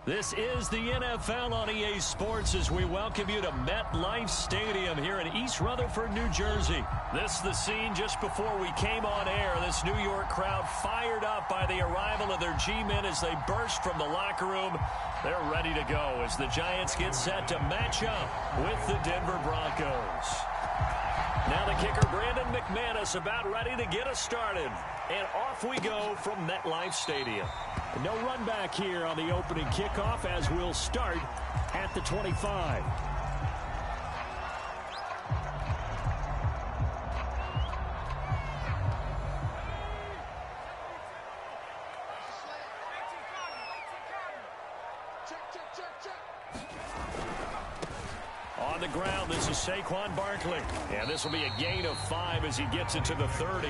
This is the NFL on EA Sports as we welcome you to MetLife Stadium here in East Rutherford, New Jersey. This is the scene just before we came on air. This New York crowd fired up by the arrival of their G-men as they burst from the locker room. They're ready to go as the Giants get set to match up with the Denver Broncos. Now the kicker, Brandon McManus, about ready to get us started. And off we go from MetLife Stadium. No run back here on the opening kickoff as we'll start at the 25. On the ground, this is Saquon Barkley. And this will be a gain of 5 as he gets it to the 30.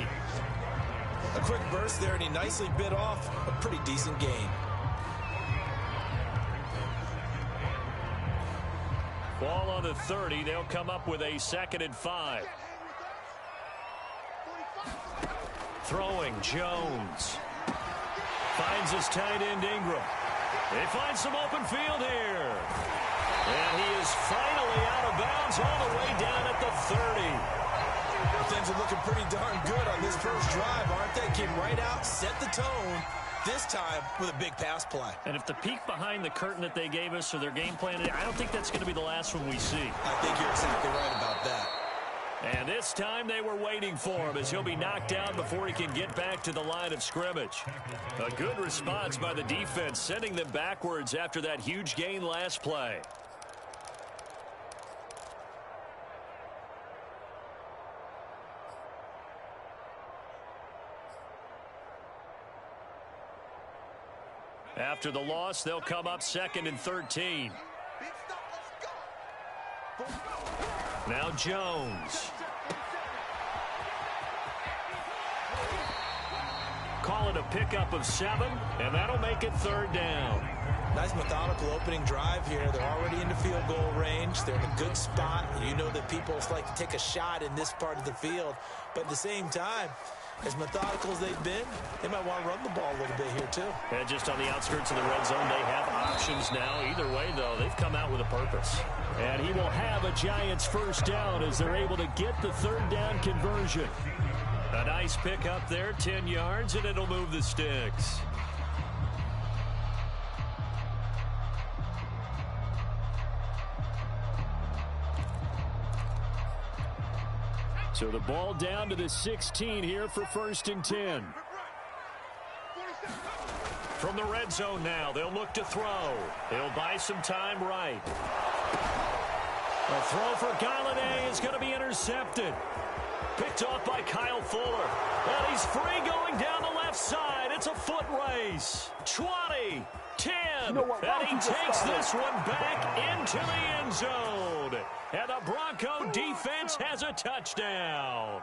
A quick burst there, and he nicely bit off a pretty decent gain. Ball on the 30. They'll come up with a 2nd and 5. Throwing, Jones. Finds his tight end, Ingram. They find some open field here. And he is finally out of bounds all the way down at the 30. Things are looking pretty darn good on this first drive, aren't they? Came right out, set the tone, this time with a big pass play. And if the peek behind the curtain that they gave us or their game plan, I don't think that's going to be the last one we see. I think you're exactly right about that. And this time they were waiting for him as he'll be knocked down before he can get back to the line of scrimmage. A good response by the defense, sending them backwards after that huge gain last play. After the loss, they'll come up 2nd and 13. Now Jones. Call it a pickup of 7, and that'll make it 3rd down. Nice methodical opening drive here. They're already into field goal range. They're in a good spot. You know that people like to take a shot in this part of the field. But at the same time, as methodical as they've been, they might want to run the ball a little bit here, too. And just on the outskirts of the red zone, they have options now. Either way, though, they've come out with a purpose. And he will have a Giants first down as they're able to get the 3rd down conversion. A nice pick up there, 10 yards, and it'll move the sticks. So the ball down to the 16 here for 1st and 10. From the red zone now, they'll look to throw. They'll buy some time right. A throw for Galladay is going to be intercepted. Picked off by Kyle Fuller. And he's free going down the left side. It's a foot race. 20, 10. And he takes this one back into the end zone. And the Bronco defense has a touchdown.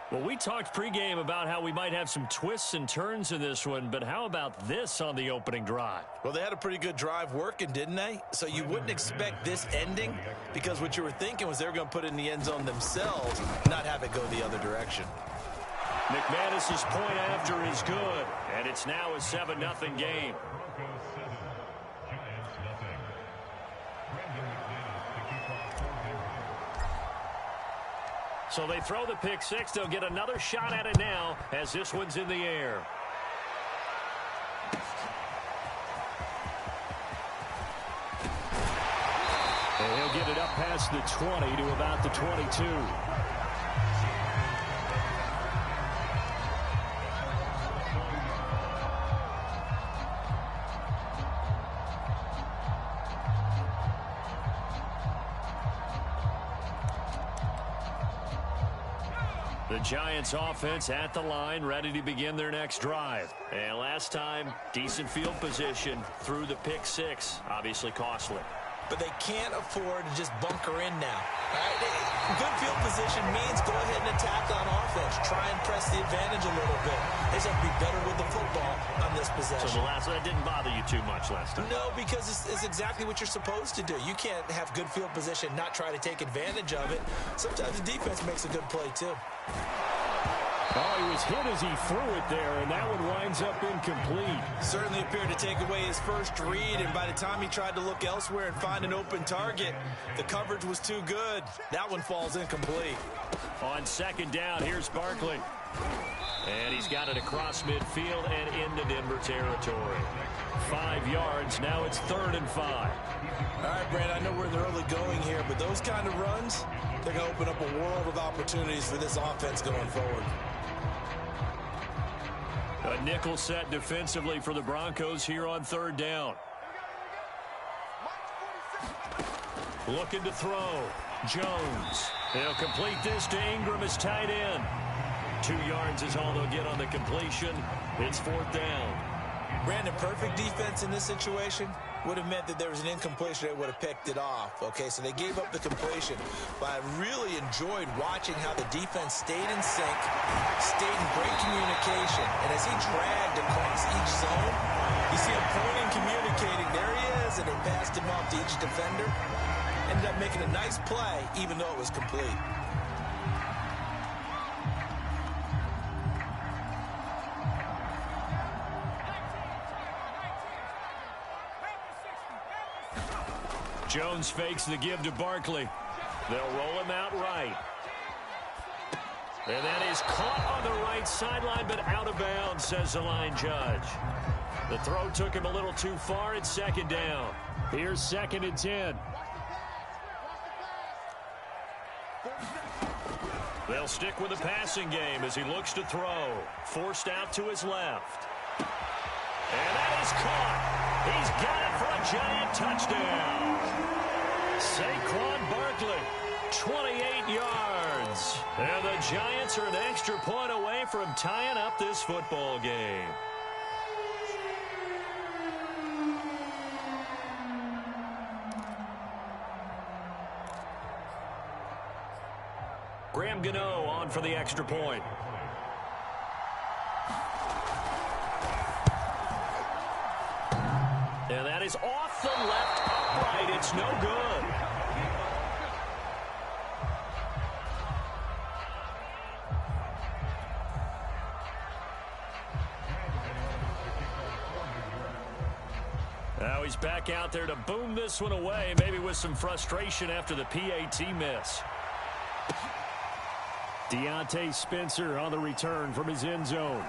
Well, we talked pregame about how we might have some twists and turns in this one, but how about this on the opening drive? Well, they had a pretty good drive working, didn't they? So you wouldn't expect this ending because what you were thinking was they were going to put it in the end zone themselves, not have it go the other direction. McManus's point after is good, and it's now a 7-0 game. So they throw the pick 6. They'll get another shot at it now as this one's in the air. And he'll get it up past the 20 to about the 22. The Giants offense at the line, ready to begin their next drive. And last time, decent field position through the pick 6. Obviously costly. But they can't afford to just bunker in now. Right? Good field position means go ahead and attack on offense. Try and press the advantage a little bit. They just have to be better with the football on this possession. So that didn't bother you too much last time? No, because it's exactly what you're supposed to do. You can't have good field position, not try to take advantage of it. Sometimes the defense makes a good play, too. Oh, he was hit as he threw it there, and that one winds up incomplete. Certainly appeared to take away his first read, and by the time he tried to look elsewhere and find an open target, the coverage was too good. That one falls incomplete. On second down, here's Barkley. And he's got it across midfield and into Denver territory. 5 yards, now it's 3rd and 5. All right, Brand, I know we're in the early going here, but those kind of runs, they're going to open up a world of opportunities for this offense going forward. A nickel set defensively for the Broncos here on 3rd down. Looking to throw. Jones. They'll complete this to Ingram as tight end. 2 yards is all they'll get on the completion. It's 4th down. Brandon, perfect defense in this situation would have meant that there was an incompletion that would have picked it off. Okay, so they gave up the completion. But I really enjoyed watching how the defense stayed in sync, stayed in great communication. And as he dragged across each zone, you see him pointing, communicating. There he is, and they passed him off to each defender. Ended up making a nice play, even though it was complete. Jones fakes the give to Barkley. They'll roll him out right. And that is caught on the right sideline, but out of bounds, says the line judge. The throw took him a little too far. It's 2nd down. Here's 2nd and 10. They'll stick with the passing game as he looks to throw. Forced out to his left. And that is caught. He's got it for a giant touchdown. Saquon Barkley, 28 yards. And the Giants are an extra point away from tying up this football game. Graham Gano on for the extra point. And that is off the left upright. It's no good. Now he's back out there to boom this one away, maybe with some frustration after the PAT miss. Deontay Spencer on the return from his end zone.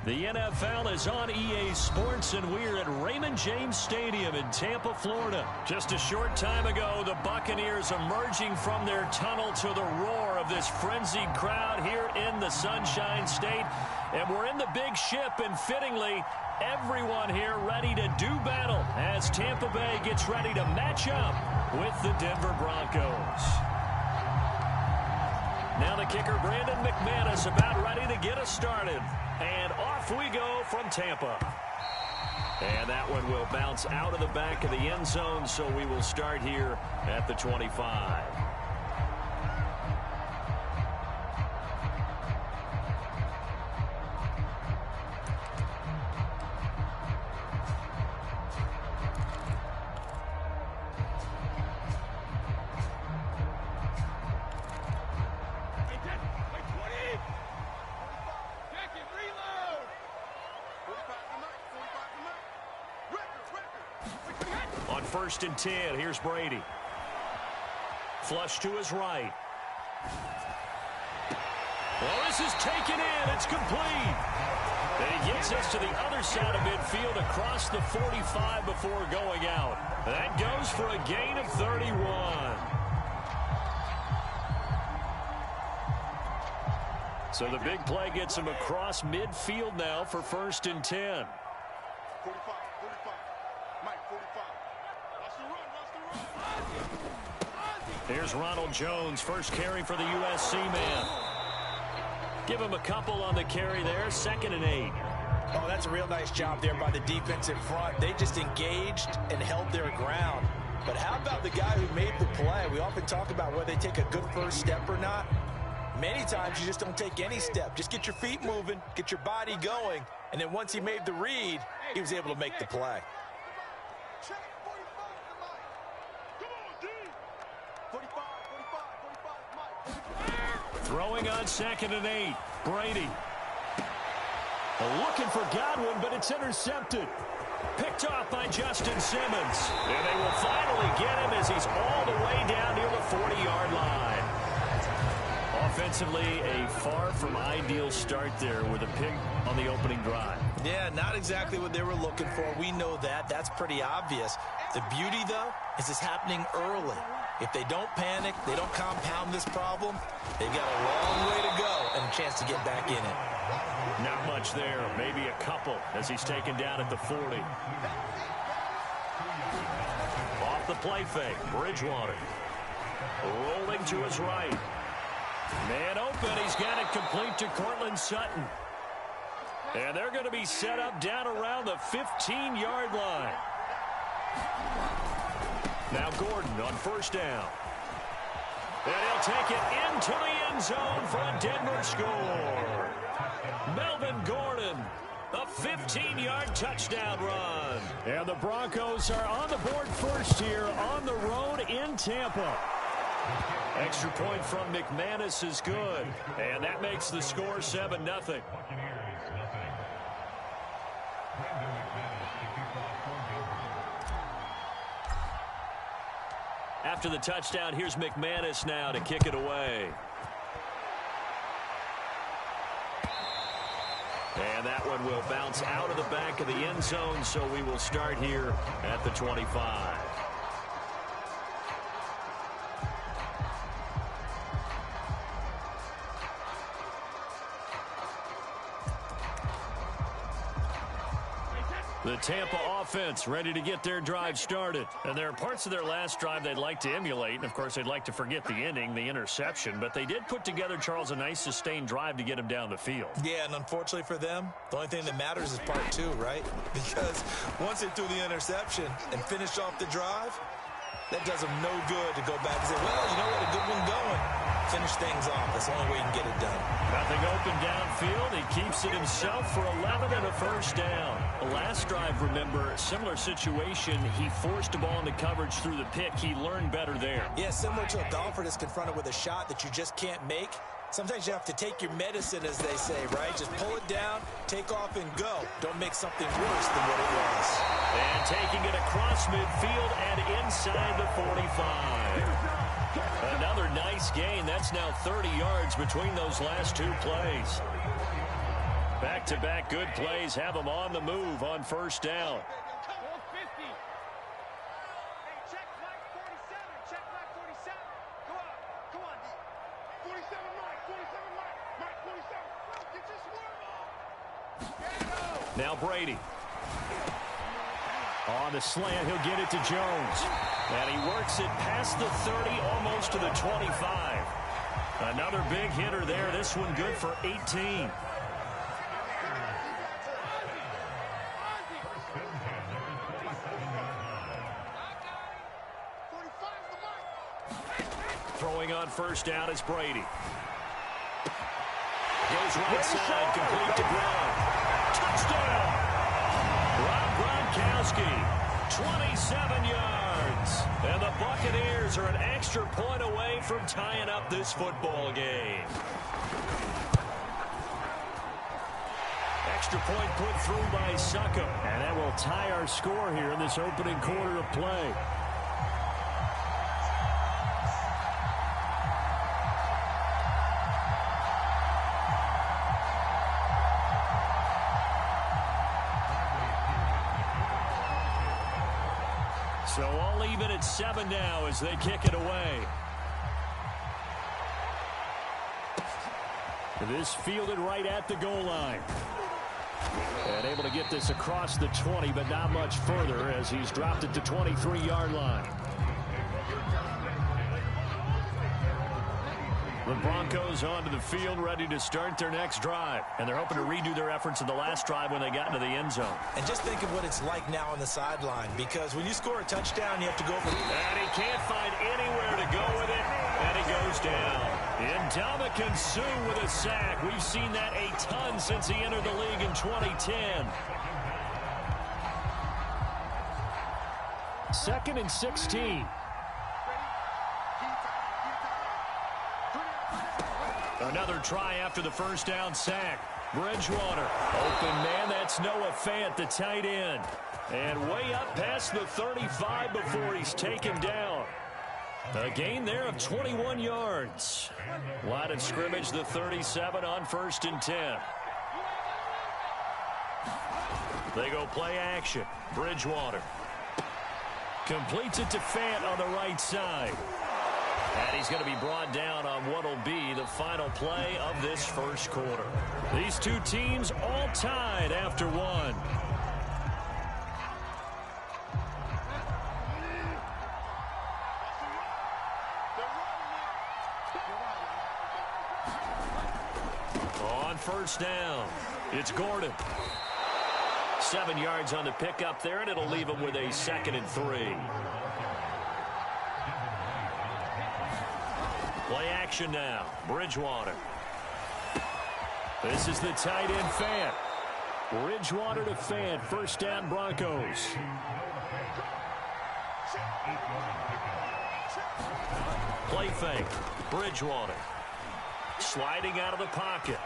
The NFL is on EA Sports, and we're at Raymond James Stadium in Tampa, Florida. Just a short time ago, the Buccaneers emerging from their tunnel to the roar of this frenzied crowd here in the Sunshine State. And we're in the big ship, and fittingly, everyone here ready to do battle as Tampa Bay gets ready to match up with the Denver Broncos. Now the kicker, Brandon McManus, about ready to get us started. And off we go from Tampa. And that one will bounce out of the back of the end zone, so we will start here at the 25. On 1st and 10, here's Brady. Flush to his right. Well, this is taken in. It's complete. And he gets us to the other side of midfield across the 45 before going out. That goes for a gain of 31. So the big play gets him across midfield now for 1st and 10. 45. Mike, 45. Watch the run. Here's Ronald Jones, first carry for the USC man. Give him a couple on the carry there, 2nd and 8. Oh, that's a real nice job there by the defense in front. They just engaged and held their ground. But how about the guy who made the play? We often talk about whether they take a good first step or not. Many times you just don't take any step. Just get your feet moving, get your body going, and then once he made the read, he was able to make the play. Throwing on 2nd and 8. Brady. Looking for Godwin, but it's intercepted. Picked off by Justin Simmons. And they will finally get him as he's all the way down near the 40-yard line. Offensively, a far from ideal start there with a pick on the opening drive. Yeah, not exactly what they were looking for. We know that. That's pretty obvious. The beauty, though, is it's happening early. If they don't panic, they don't compound this problem, they've got a long way to go and a chance to get back in it. Not much there. Maybe a couple as he's taken down at the 40. Off the play fake, Bridgewater. Rolling to his right. Man open, he's got it complete to Cortland Sutton. And they're going to be set up down around the 15-yard line. Now Gordon on 1st down. And he'll take it into the end zone for a Denver score. Melvin Gordon, a 15-yard touchdown run. And the Broncos are on the board first here on the road in Tampa. Extra point from McManus is good. And that makes the score 7-0. After the touchdown, here's McManus now to kick it away. And that one will bounce out of the back of the end zone, so we will start here at the 25. The Tampa offense ready to get their drive started. And there are parts of their last drive they'd like to emulate. And, of course, they'd like to forget the ending, the interception. But they did put together, Charles, a nice sustained drive to get him down the field. Yeah, and unfortunately for them, the only thing that matters is part 2, right? Because once they threw the interception and finished off the drive, that does them no good to go back and say, well, you know what, a good one going. Finish things off. That's the only way you can get it done. Nothing open downfield. He keeps it himself for 11 and a 1st down. The last drive, remember, similar situation. He forced a ball into coverage through the pick. He learned better there. Yeah, similar to a golfer that's confronted with a shot that you just can't make. Sometimes you have to take your medicine, as they say, right? Just pull it down, take off, and go. Don't make something worse than what it was. And taking it across midfield and inside the 45. Another nice gain. That's now 30 yards between those last 2 plays. Back-to-back good plays have them on the move on first down. Now Brady. On the slant, he'll get it to Jones. And he works it past the 30, almost to the 25. Another big hitter there. This one good for 18. Throwing on first down is Brady. Goes right side, complete to Brown. Touchdown! Rob Gronkowski, 27 yards. And the Buccaneers are an extra point away from tying up this football game. Extra point put through by Suckham. And that will tie our score here in this opening quarter of play. So all even at 7 now as they kick it away. This fielded right at the goal line. And able to get this across the 20, but not much further as he's dropped it to 23-yard line. The Broncos onto the field, ready to start their next drive. And they're hoping to redo their efforts in the last drive when they got into the end zone. And just think of what it's like now on the sideline, because when you score a touchdown, you have to go for it. And he can't find anywhere to go with it, and he goes down. Ndamukong Suh with a sack. We've seen that a ton since he entered the league in 2010. 2nd and 16. Another try after the first down sack. Bridgewater. Open man, that's Noah Fant, the tight end. And way up past the 35 before he's taken down. A gain there of 21 yards. Line of scrimmage, the 37 on 1st and 10. They go play action. Bridgewater. Completes it to Fant on the right side. And he's going to be brought down on what will be the final play of this first quarter. These two teams all tied after one. On first down, it's Gordon. 7 yards on the pickup there, and it'll leave him with a 2nd and 3. Play action now. Bridgewater. This is the tight end Fant. Bridgewater to Fant. First down Broncos. Play fake. Bridgewater. Sliding out of the pocket.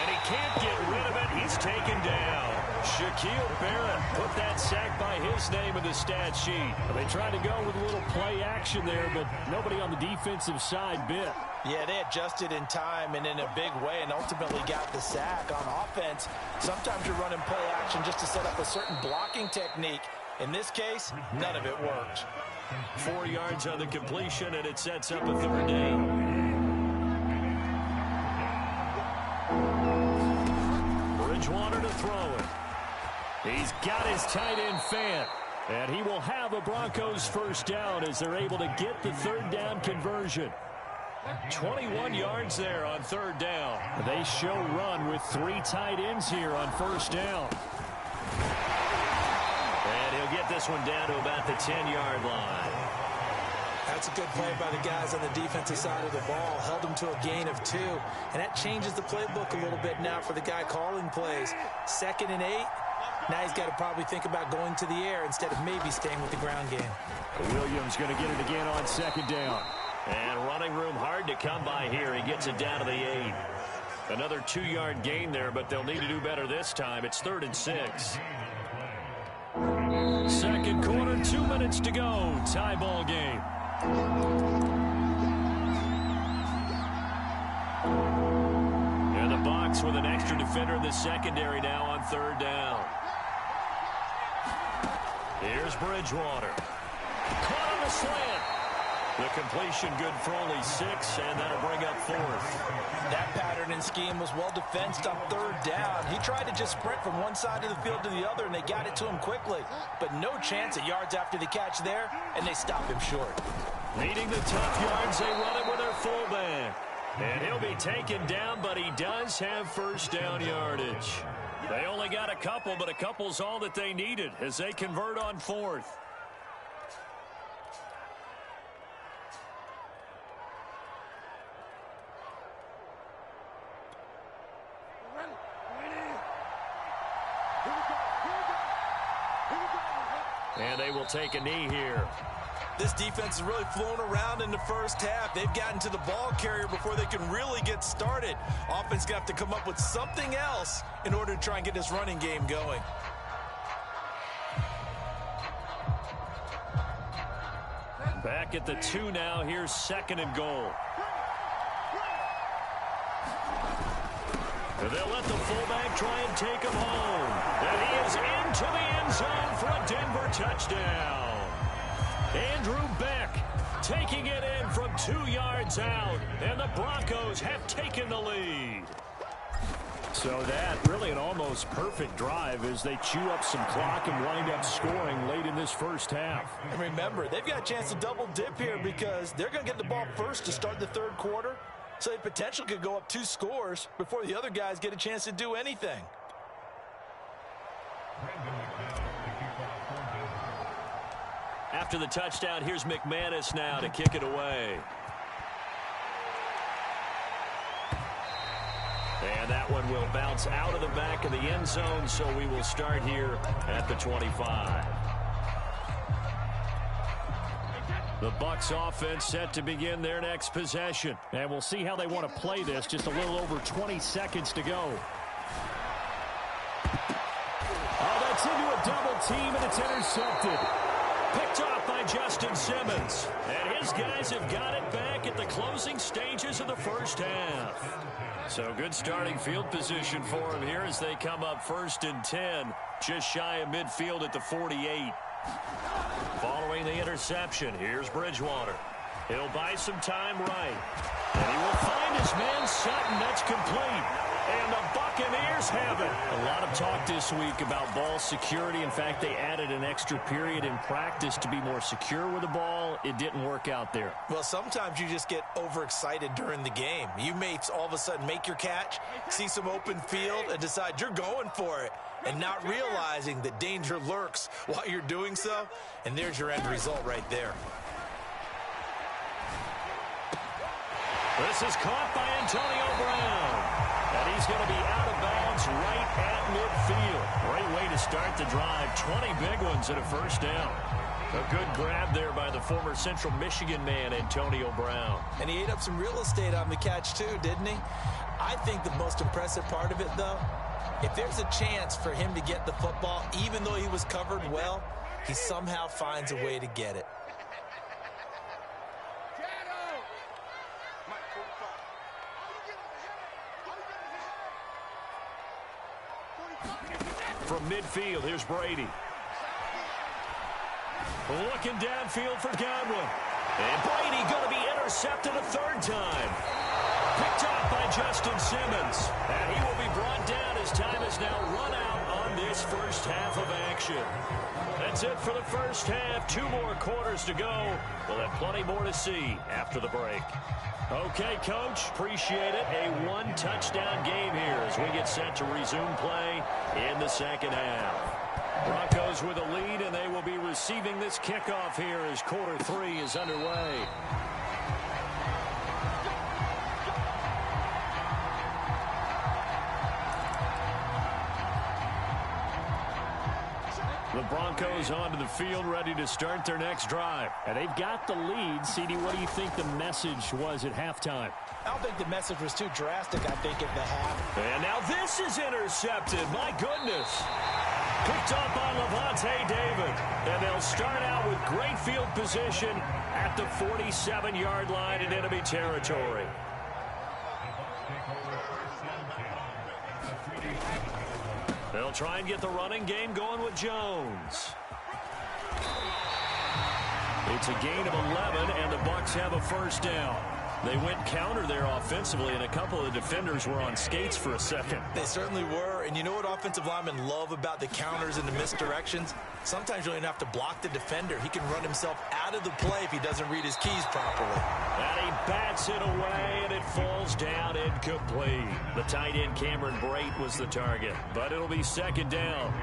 And he can't get rid of it. He's taken down. Shaquille Barrett put that sack by his name in the stat sheet. They tried to go with a little play action there, but nobody on the defensive side bit. Yeah, they adjusted in time and in a big way and ultimately got the sack. On offense, sometimes you're running play action just to set up a certain blocking technique. In this case, none of it worked. 4 yards on the completion, and it sets up a 3rd down. Bridgewater to throw it. He's got his tight end Fant. And he will have a Broncos first down as they're able to get the 3rd down conversion. 21 yards there on 3rd down. They show run with 3 tight ends here on first down. And he'll get this one down to about the 10-yard line. That's a good play by the guys on the defensive side of the ball. Held them to a gain of 2. And that changes the playbook a little bit now for the guy calling plays. 2nd and 8. Now he's got to probably think about going to the air instead of maybe staying with the ground game. Williams going to get it again on 2nd down. And running room hard to come by here. He gets it down to the 8. Another 2-yard gain there, but they'll need to do better this time. It's 3rd and 6. Second quarter, 2 minutes to go. Tie ball game. And the box Bucs with an extra defender in the secondary now on third down. Here's Bridgewater. Caught on the slant. The completion good for only 6, and that'll bring up fourth. That pattern and scheme was well defensed on third down. He tried to just sprint from one side of the field to the other, and they got it to him quickly. But no chance at yards after the catch there, and they stop him short. Needing the tough yards, they run it with their fullback. And he'll be taken down, but he does have first down yardage. They only got a couple, but a couple's all that they needed as they convert on fourth. And they will take a knee here. This defense is really flown around in the first half. They've gotten to the ball carrier before they can really get started. Offense going to have to come up with something else in order to try and get this running game going. Back at the 2 now. Here's second and goal. They'll let the fullback try and take him home. And he is into the end zone for a Denver touchdown. Andrew Beck taking it in from 2 yards out. And the Broncos have taken the lead. So that really an almost perfect drive as they chew up some clock and wind up scoring late in this first half. And remember, they've got a chance to double dip here because they're going to get the ball first to start the third quarter. So they potentially could go up 2 scores before the other guys get a chance to do anything. After the touchdown, here's McManus now to kick it away. And that one will bounce out of the back of the end zone, so we will start here at the 25. The Bucs offense set to begin their next possession. And we'll see how they want to play this. Just a little over 20 seconds to go. Oh, that's into a double team, and it's intercepted. Picked off by Justin Simmons. And his guys have got it back at the closing stages of the first half. So good starting field position for him here as they come up 1st and 10. Just shy of midfield at the 48. Following the interception, here's Bridgewater. He'll buy some time right. And he will find his man Sutton. That's complete. And the Buccaneers have it. A lot of talk this week about ball security. In fact, they added an extra period in practice to be more secure with the ball. It didn't work out there. Well, sometimes you just get overexcited during the game. You may all of a sudden make your catch, see some open field, and decide you're going for it, and not realizing that danger lurks while you're doing so. And there's your end result right there. This is caught by Antonio Brown. And he's going to be out of bounds right at midfield. Great way to start the drive. 20 big ones and a first down. A good grab there by the former Central Michigan man, Antonio Brown. And he ate up some real estate on the catch too, didn't he? I think the most impressive part of it, though, if there's a chance for him to get the football, even though he was covered well, he somehow finds a way to get it. From midfield, here's Brady. Looking downfield for Godwin. And Brady going to be intercepted a 3rd time. Picked off by Justin Simmons. And he will be brought down as time is now run out on this first half of action. That's it for the first half. 2 more quarters to go. We'll have plenty more to see after the break. Okay, Coach, appreciate it. A 1-touchdown game here as we get set to resume play in the second half. Broncos with a lead, and they will be receiving this kickoff here as quarter 3 is underway. The Broncos onto the field, ready to start their next drive. And they've got the lead. CD, what do you think the message was at halftime? I don't think the message was too drastic, I think, at the half. And now this is intercepted. My goodness. Picked up on Levante David. And they'll start out with great field position at the 47-yard line in enemy territory. They'll try and get the running game going with Jones. It's a gain of 11, and the Bucs have a first down. They went counter there offensively, and a couple of defenders were on skates for a second. They certainly were, and you know what offensive linemen love about the counters and the misdirections? Sometimes you don't even have to block the defender. He can run himself out of the play if he doesn't read his keys properly. And he bats it away, and it falls down incomplete. The tight end Cameron Brate was the target, but it'll be second down.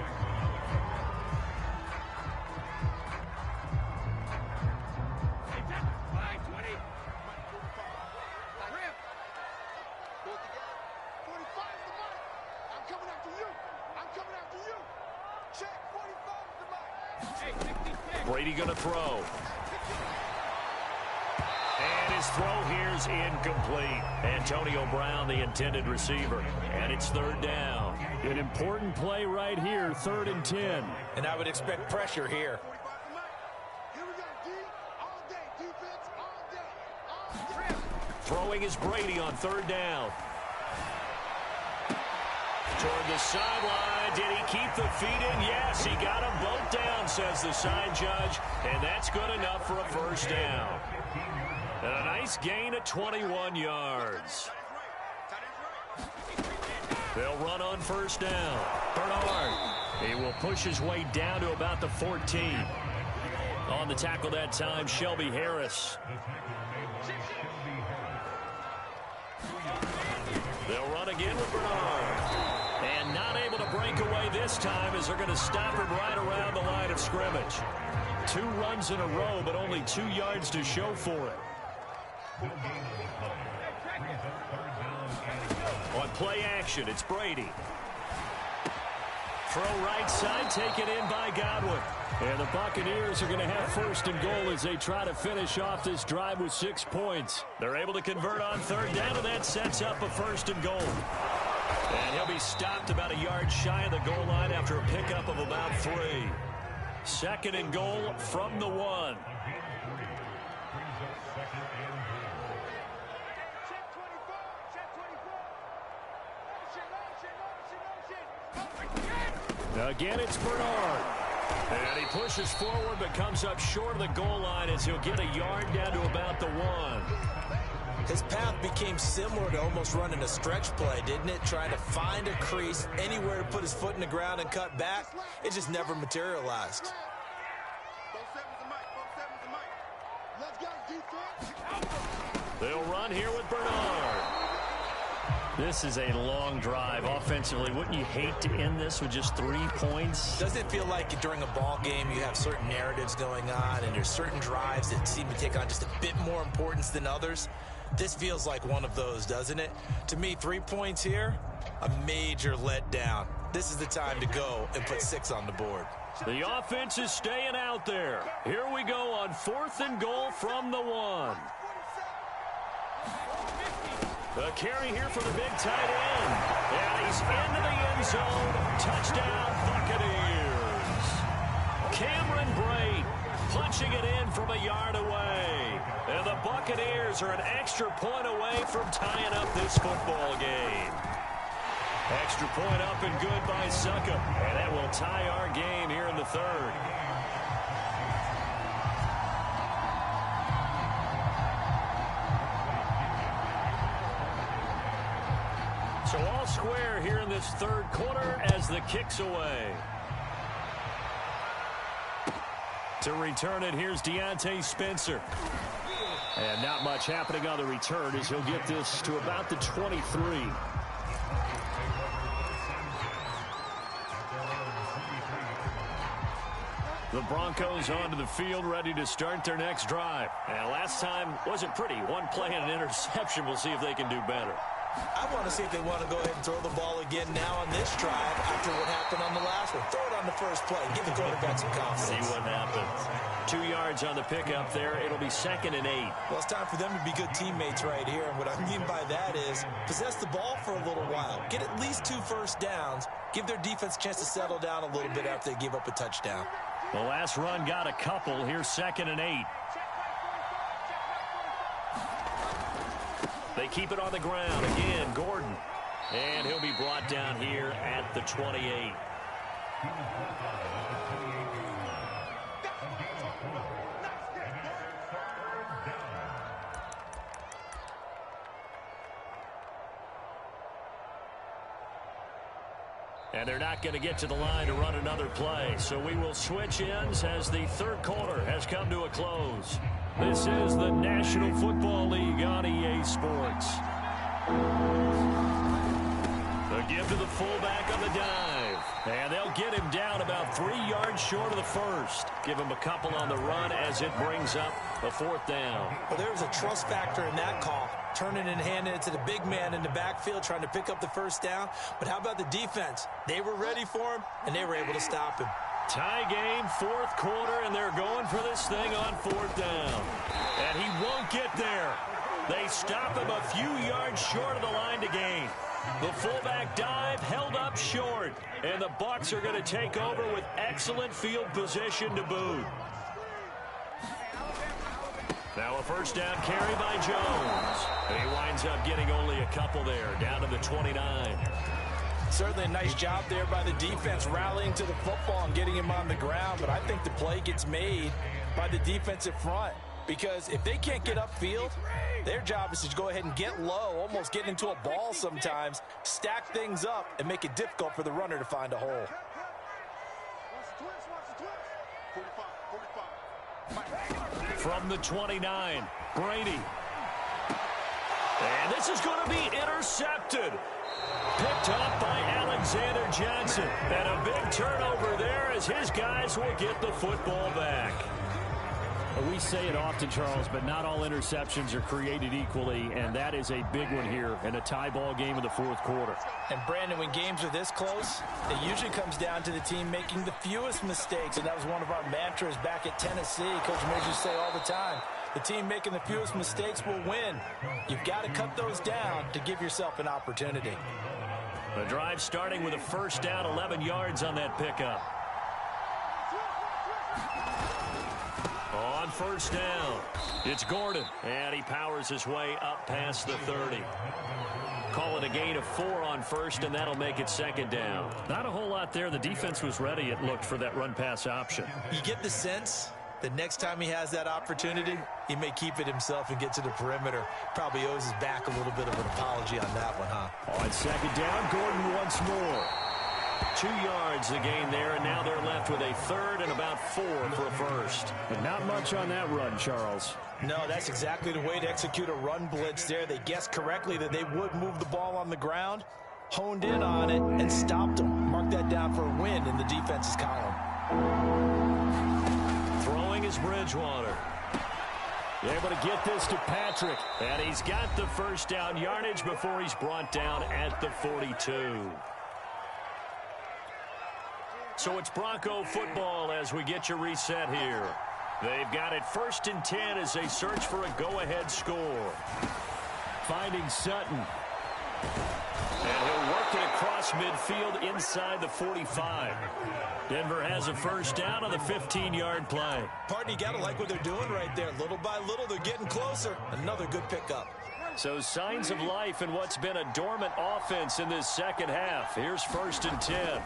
Brady going to throw. And his throw here's incomplete. Antonio Brown, the intended receiver. And it's third down. An important play right here, 3rd and 10. And I would expect pressure here. Throwing is Brady on 3rd down. Toward the sideline. Did he keep the feet in? Yes, he got them both down, says the side judge. And that's good enough for a first down. And a nice gain of 21 yards. They'll run on first down. Bernard. He will push his way down to about the 14. On the tackle that time, Shelby Harris. They'll run again with Bernard. And not able to break away this time as they're going to stop him right around the line of scrimmage. 2 runs in a row, but only 2 yards to show for it. On play action, it's Brady. Throw right side, taken in by Godwin. And the Buccaneers are going to have 1st and goal as they try to finish off this drive with 6 points. They're able to convert on 3rd down, and that sets up a 1st and goal. And he'll be stopped about a yard shy of the goal line after a pickup of about 3. 2nd and goal from the 1. Again, it's Bernard. And he pushes forward but comes up short of the goal line as he'll get a yard down to about the 1. His path became similar to almost running a stretch play, didn't it? Trying to find a crease, anywhere to put his foot in the ground and cut back. It just never materialized. They'll run here with Bernard. This is a long drive offensively. Wouldn't you hate to end this with just 3 points? Doesn't it feel like during a ball game you have certain narratives going on and there's certain drives that seem to take on just a bit more importance than others? This feels like one of those, doesn't it? To me, 3 points here, a major letdown. This is the time to go and put 6 on the board. The offense is staying out there. Here we go on 4th and goal from the 1. The carry here for the big tight end. And he's into the end zone. Touchdown, Buccaneers. Cameron Brate punching it in from a yard away. And the Buccaneers are an extra point away from tying up this football game. Extra point up and good by Suckup. And that will tie our game here in the 3rd. So all square here in this 3rd quarter as the kick's away. To return it, here's Deontay Spencer. And not much happening on the return as he'll get this to about the 23. The Broncos onto the field, ready to start their next drive. And last time wasn't pretty. 1 play and an interception. We'll see if they can do better. I want to see if they want to go ahead and throw the ball again now on this drive after what happened on the last one. Throw it on the first play. Give the quarterback some confidence. See what happens. 2 yards on the pickup there. It'll be 2nd and 8. Well, it's time for them to be good teammates right here. And what I mean by that is possess the ball for a little while. Get at least 2 first downs. Give their defense a chance to settle down a little bit after they give up a touchdown. The last run got a couple. Here's 2nd and 8. They keep it on the ground. Again, Gordon. And he'll be brought down here at the 28. And they're not going to get to the line to run another play. So we will switch ends as the third quarter has come to a close. This is the National Football League on EA Sports. The give to the fullback on the dive. And they'll get him down about 3 yards short of the first. Give him a couple on the run as it brings up a fourth down. Well, there was a trust factor in that call. Turning and handing it to the big man in the backfield, trying to pick up the first down. But how about the defense? They were ready for him, and they were able to stop him. Tie game, fourth quarter, and they're going for this thing on fourth down. And he won't get there. They stop him a few yards short of the line to gain. The fullback dive held up short, and the Bucs are going to take over with excellent field position to boot. Now a first down carry by Jones. And he winds up getting only a couple there, down to the 29. Certainly a nice job there by the defense, rallying to the football and getting him on the ground. But I think the play gets made by the defensive front. Because if they can't get upfield, their job is to go ahead and get low, almost get into a ball sometimes, stack things up, and make it difficult for the runner to find a hole. From the 29, Brady. And this is going to be intercepted. Picked up by Alexander Johnson. And a big turnover there as his guys will get the football back. We say it often, Charles, but not all interceptions are created equally, and that is a big one here in a tie ball game in the fourth quarter. And, Brandon, when games are this close, it usually comes down to the team making the fewest mistakes, and that was one of our mantras back at Tennessee. Coach Mears used to say all the time, the team making the fewest mistakes will win. You've got to cut those down to give yourself an opportunity. The drive starting with a first down, 11 yards on that pickup. On first down, it's Gordon, and he powers his way up past the 30. Call it a gain of 4 on first, and that'll make it second down. Not a whole lot there. The defense was ready, it looked, for that run-pass option. You get the sense that next time he has that opportunity, he may keep it himself and get to the perimeter. Probably owes his back a little bit of an apology on that one, huh? On second down, Gordon once more. 2 yards the gain there, and now they're left with a third and about 4 for a first. But not much on that run, Charles. No, that's exactly the way to execute a run blitz there. They guessed correctly that they would move the ball on the ground, honed in on it, and stopped them. Mark that down for a win in the defense's column. Throwing is Bridgewater. Able to get this to Patrick, and he's got the first down yardage before he's brought down at the 42. So it's Bronco football as we get you reset here. They've got it 1st and 10 as they search for a go-ahead score. Finding Sutton. And he'll work it across midfield inside the 45. Denver has a first down on the 15-yard play. Partner, you got to like what they're doing right there. Little by little, they're getting closer. Another good pickup. So signs of life in what's been a dormant offense in this second half. Here's 1st and 10.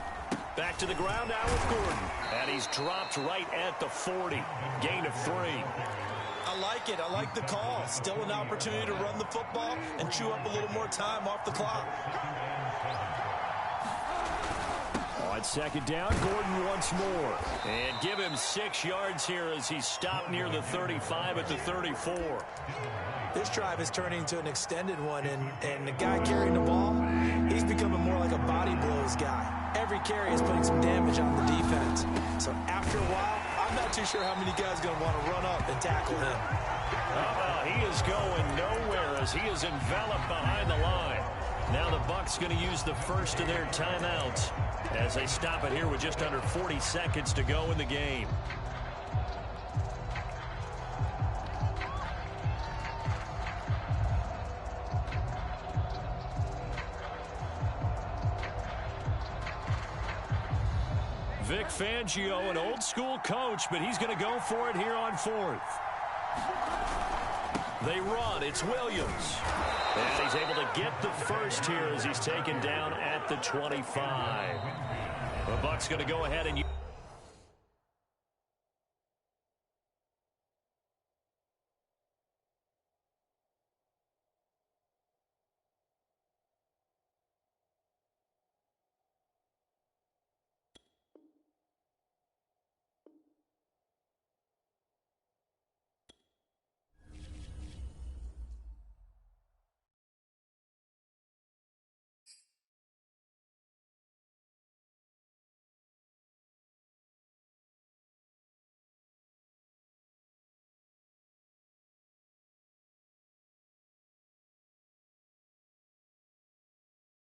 Back to the ground now with Gordon. And he's dropped right at the 40. Gain of 3. I like it. I like the call. Still an opportunity to run the football and chew up a little more time off the clock. On second down, Gordon once more. And give him 6 yards here as he's stopped near the 35 at the 34. This drive is turning into an extended one, and the guy carrying the ball, he's becoming more like a body blows guy. Every carry is putting some damage on the defense. So after a while, I'm not too sure how many guys are going to want to run up and tackle him. He is going nowhere as he is enveloped behind the line. Now the Bucs going to use the first of their timeouts as they stop it here with just under 40 seconds to go in the game. Vic Fangio, an old-school coach, but he's going to go for it here on 4th. They run. It's Williams. And he's able to get the first here as he's taken down at the 25. The Bucs going to go ahead and